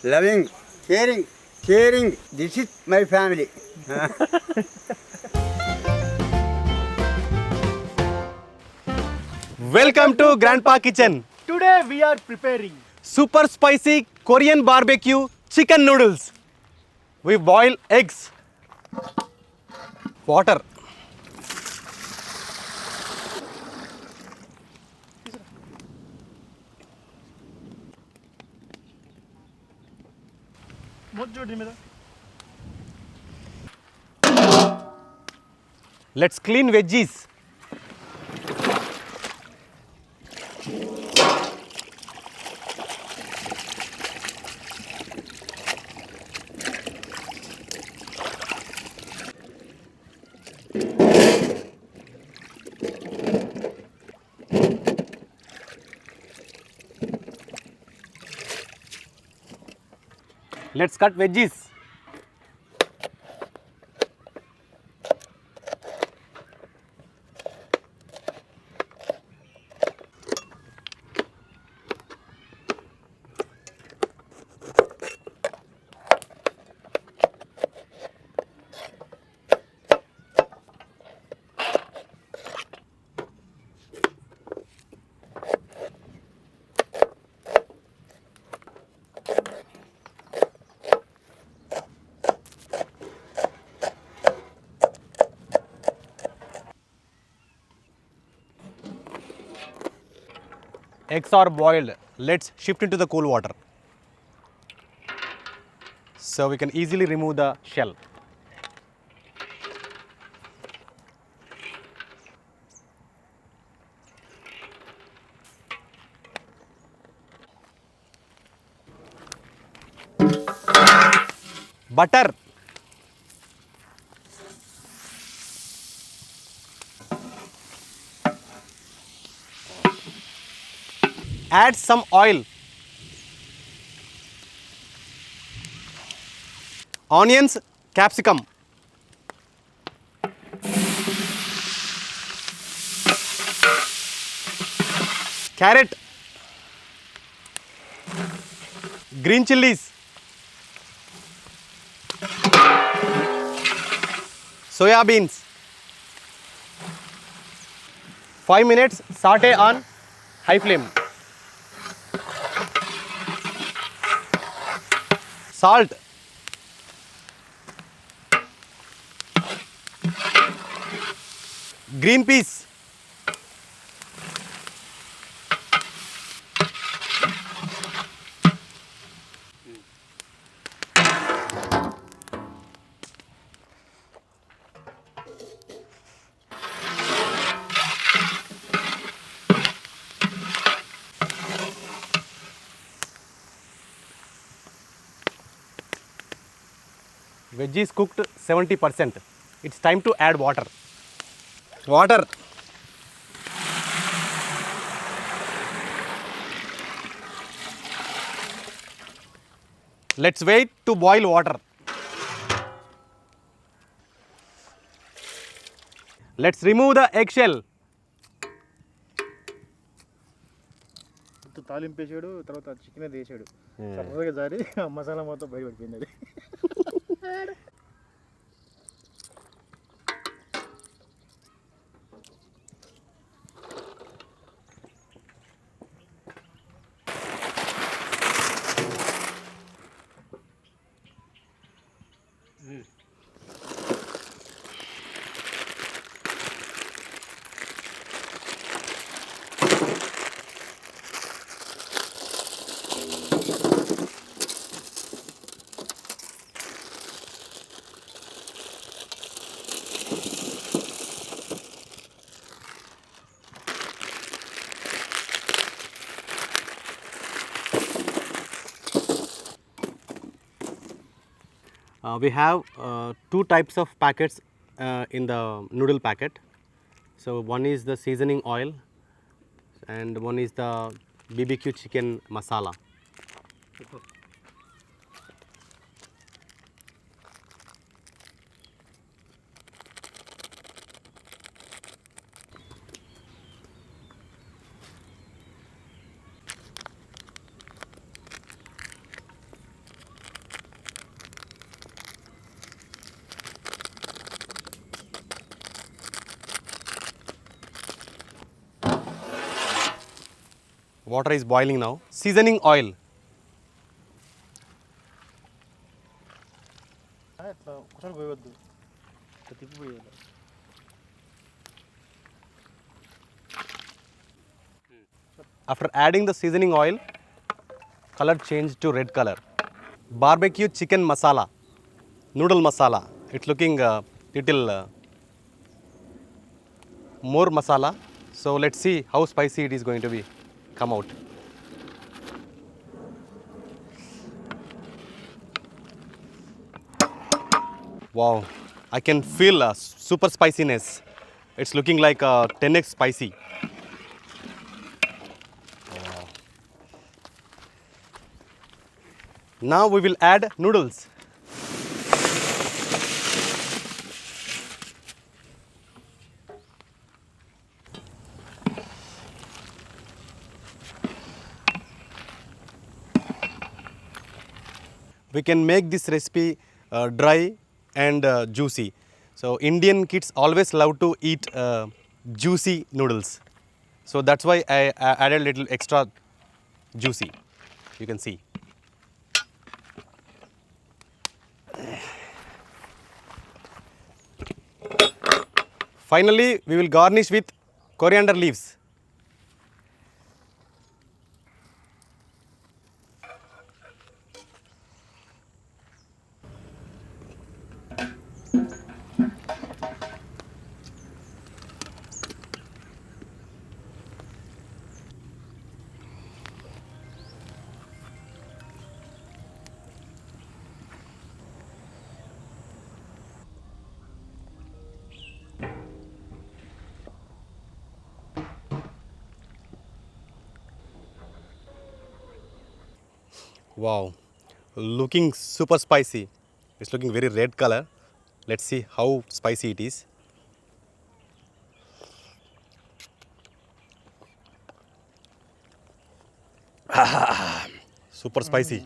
loving, caring. This is my family. Welcome to Grandpa Kitchen. Today we are preparing Super spicy Korean barbecue chicken noodles. We boil eggs, water, let's clean veggies. Let's cut veggies. Eggs are boiled. Let's shift into the cool water. So we can easily remove the shell. Butter. Add some oil. Onions, capsicum. Carrot. Green chilies. Soya beans. 5 minutes saute on high flame. Salt. Green peas. Veggies cooked 70%. It's time to add water. Water. Let's wait to boil water. Let's remove the eggshell. తాలింపు వేసాడు, తర్వాత chicken అది వేసాడు. సరదాగా జారి మసాలా మొత్తం బయటపడిపోయింది అది. We have two types of packets in the noodle packet. So one is the seasoning oil and one is the BBQ chicken masala. Water is boiling now. Seasoning oil. ఇట్లా ఒకసారి పోయవద్దు, ఇట్లా తిప్పి పోయాలి. After adding the seasoning oil, color changed to red color. Barbecue chicken masala, noodle masala. It's looking little more masala. So let's see how spicy it is going to be come out. Wow, I can feel super spiciness. It's looking like 10x spicy. Now we will add noodles. We can make this recipe dry and juicy. So Indian kids always love to eat juicy noodles. So that's why I added a little extra juicy. You can see. Finally, we will garnish with coriander leaves. Wow, looking super spicy. It's looking very red color. Let's see how spicy it is. Super spicy.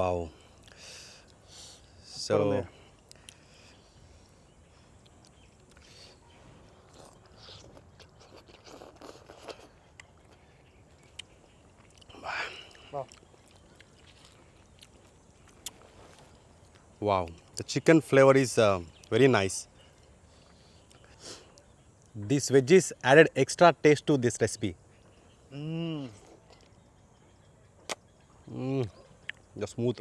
Wow. So Wow. wow, the chicken flavor is very nice. These veggies added extra taste to this recipe. The smooth.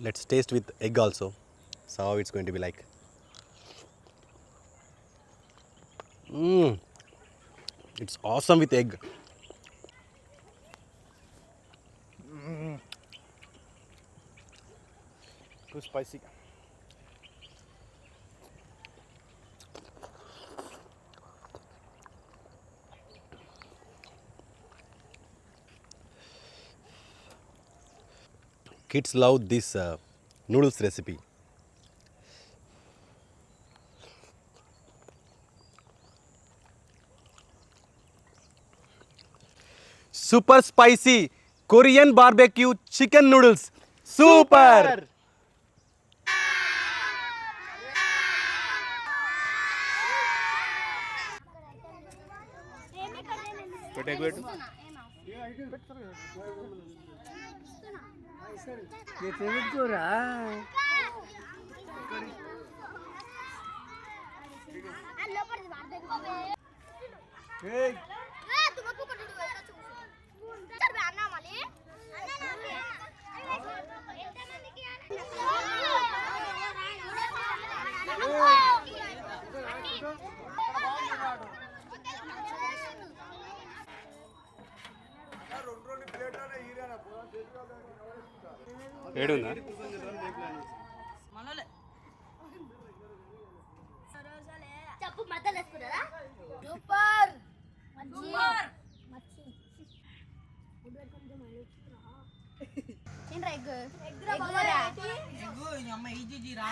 Let's taste with egg also. So how it's going to be like. It's awesome with egg. Too spicy. Kids love this noodles recipe. Super spicy Korean barbecue chicken noodles. Super! తెచ్చుకోరా ఏడుందా చెప్పు మధ్యలో వేసుకున్నారా super super మచ్చి food పెట్టుకుంటే egg egg రా egg ఈ అమ్మ easy రా